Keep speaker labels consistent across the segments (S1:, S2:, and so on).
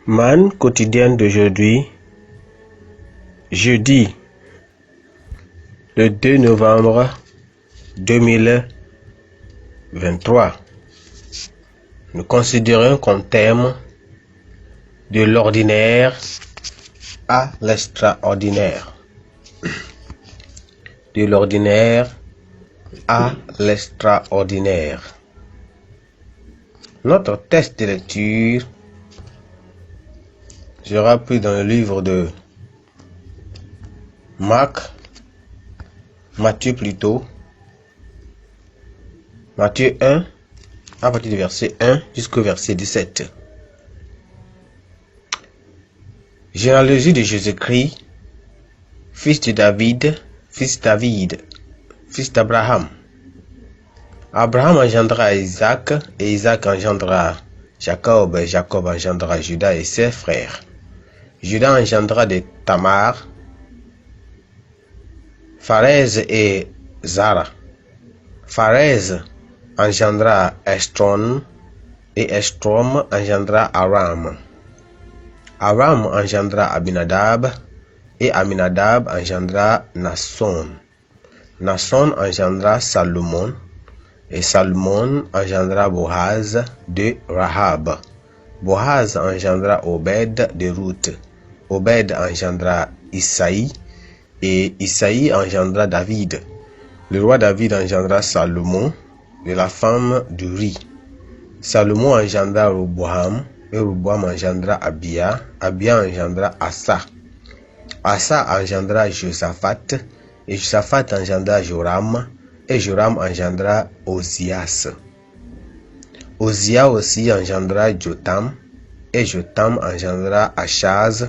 S1: Manne quotidienne d'aujourd'hui, jeudi le 2 novembre 2023. Nous considérons comme thème de l'ordinaire à l'extraordinaire. De l'ordinaire à l'extraordinaire. Notre texte de lecture sera pris dans le livre de Matthieu 1, à partir du verset 1 jusqu'au verset 17. Généalogie de Jésus-Christ, fils de David, fils d'Abraham. Abraham engendra Isaac, et Isaac engendra Jacob, et Jacob engendra Judas et ses frères. Judas engendra de Tamar, Pharez et Zara. Pharez engendra Esdron, et Esdrom engendra Aram. Aram engendra Aminadab, et Aminadab engendra Nasson. Nasson engendra Salomon, et Salomon engendra Boaz de Rahab. Boaz engendra Obed de Ruth. Obed engendra Isaïe, et Isaïe engendra David. Le roi David engendra Salomon de la femme d'Uri. Salomon engendra Roboam, et Roboam engendra Abia. Abia engendra Asa. Asa engendra Josaphat, et Josaphat engendra Joram, et Joram engendra Ozias. Ozia aussi engendra Jotam, et Jotam engendra Achaz.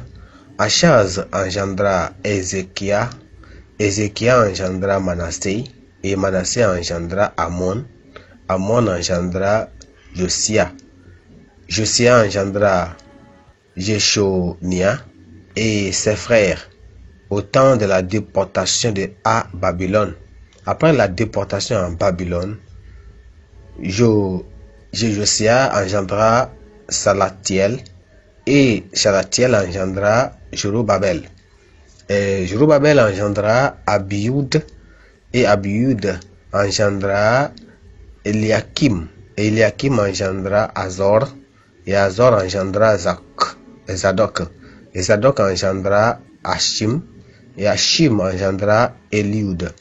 S1: Achaz engendra Ézéchias. Ézéchias engendra Manassé, et Manassé engendra Amon. Amon engendra Josia. Josia engendra Jéchonia et ses frères au temps de la déportation à Babylone. Après la déportation en Babylone, Josia engendra Salatiel, et Salatiel engendra Jorobabel. Jorobabel engendra Abioud, et Abioud engendra Eliakim. Eliakim engendra Azor, et Azor engendra Zadok. Et Zadok engendra Achim, et Achim engendra Eliud.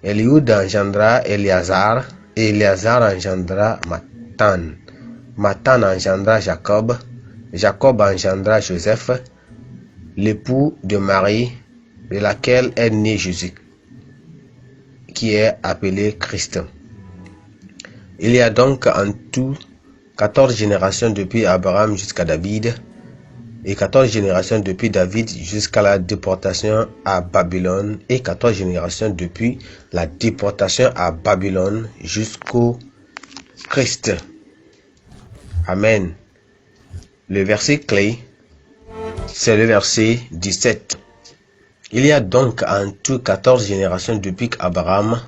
S1: Eliud engendra Éléazar, et Éléazar engendra Matan. Matan engendra Jacob. Jacob engendra Joseph, l'époux de Marie, de laquelle est né Jésus, qui est appelé Christ. Il y a donc en tout 14 générations depuis Abraham jusqu'à David, et 14 générations depuis David jusqu'à la déportation à Babylone, et 14 générations depuis la déportation à Babylone jusqu'au Christ. Amen. Le verset clé, c'est le verset 17. Il y a donc en tout 14 générations depuis Abraham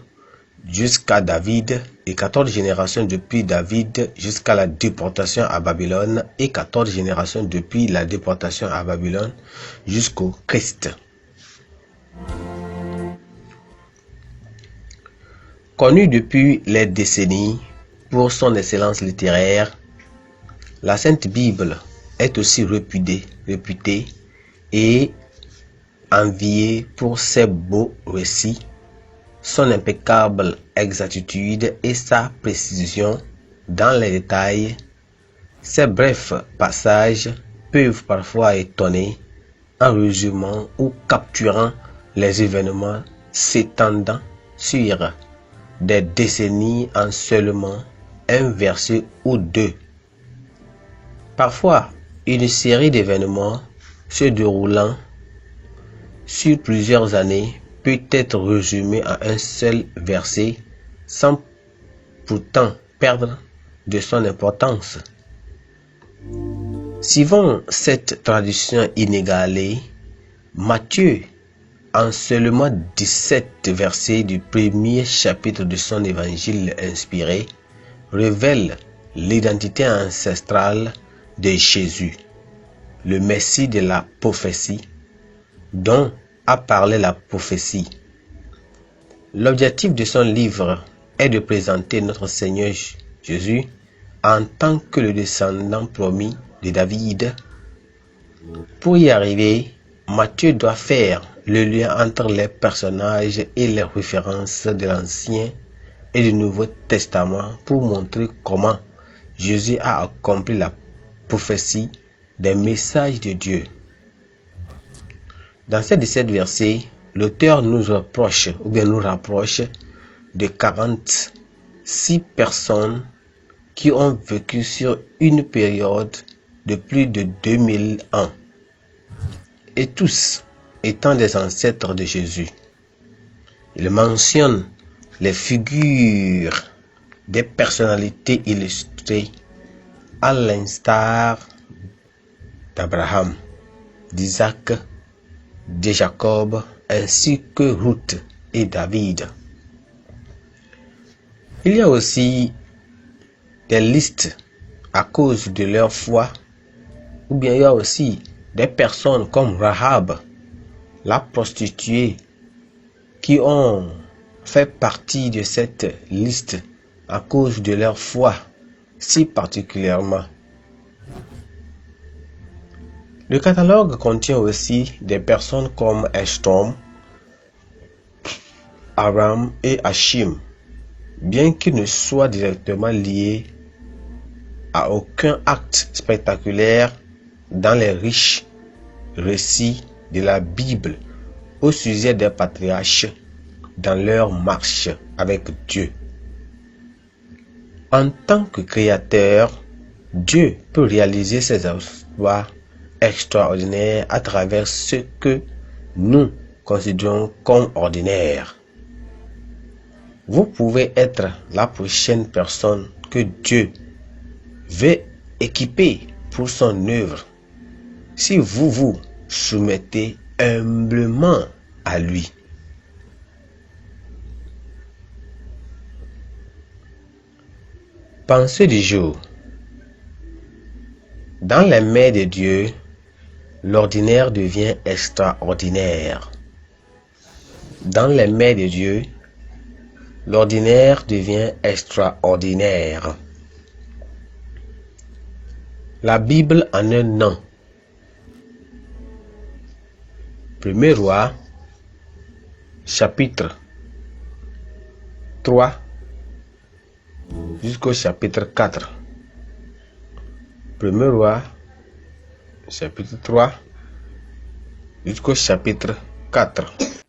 S1: jusqu'à David, et 14 générations depuis David jusqu'à la déportation à Babylone, et 14 générations depuis la déportation à Babylone jusqu'au Christ. Connu depuis les décennies pour son excellence littéraire, la Sainte Bible est aussi réputée et enviée pour ses beaux récits, son impeccable exactitude et sa précision dans les détails. Ces brefs passages peuvent parfois étonner en résumant ou capturant les événements s'étendant sur des décennies en seulement un verset ou deux. Parfois, une série d'événements se déroulant sur plusieurs années peut être résumée en un seul verset sans pourtant perdre de son importance. Suivant cette tradition inégalée, Matthieu, en seulement 17 versets du premier chapitre de son évangile inspiré, révèle l'identité ancestrale de Jésus. le Messie de la prophétie, dont a parlé la prophétie. L'objectif de son livre est de présenter notre Seigneur Jésus en tant que le descendant promis de David. Pour y arriver, Matthieu doit faire le lien entre les personnages et les références de l'Ancien et du Nouveau Testament pour montrer comment Jésus a accompli la prophétie des messages de Dieu. Dans ces 17 versets, l'auteur nous rapproche de 46 personnes qui ont vécu sur une période de plus de 2000 ans, et tous étant des ancêtres de Jésus. Il mentionne les figures des personnalités illustrées à l'instar d'Abraham, d'Isaac, de Jacob, ainsi que Ruth et David. Il y a aussi des listes à cause de leur foi, ou bien il y a aussi des personnes comme Rahab, la prostituée, qui ont fait partie de cette liste à cause de leur foi, si particulièrement. Le catalogue contient aussi des personnes comme Estom, Aram et Hashim, bien qu'ils ne soient directement liés à aucun acte spectaculaire dans les riches récits de la Bible au sujet des patriarches dans leur marche avec Dieu. En tant que créateur, Dieu peut réaliser ses exploits extraordinaires à travers ce que nous considérons comme ordinaire. Vous pouvez être la prochaine personne que Dieu veut équiper pour son œuvre si vous vous soumettez humblement à lui. Pensée du jour. Dans les mains de Dieu, l'ordinaire devient extraordinaire. Dans les mains de Dieu, l'ordinaire devient extraordinaire. La Bible en un nom. 1er Roi, chapitre 3 jusqu'au chapitre 4. 1er Roi, chapitre 3 jusqu'au chapitre 4.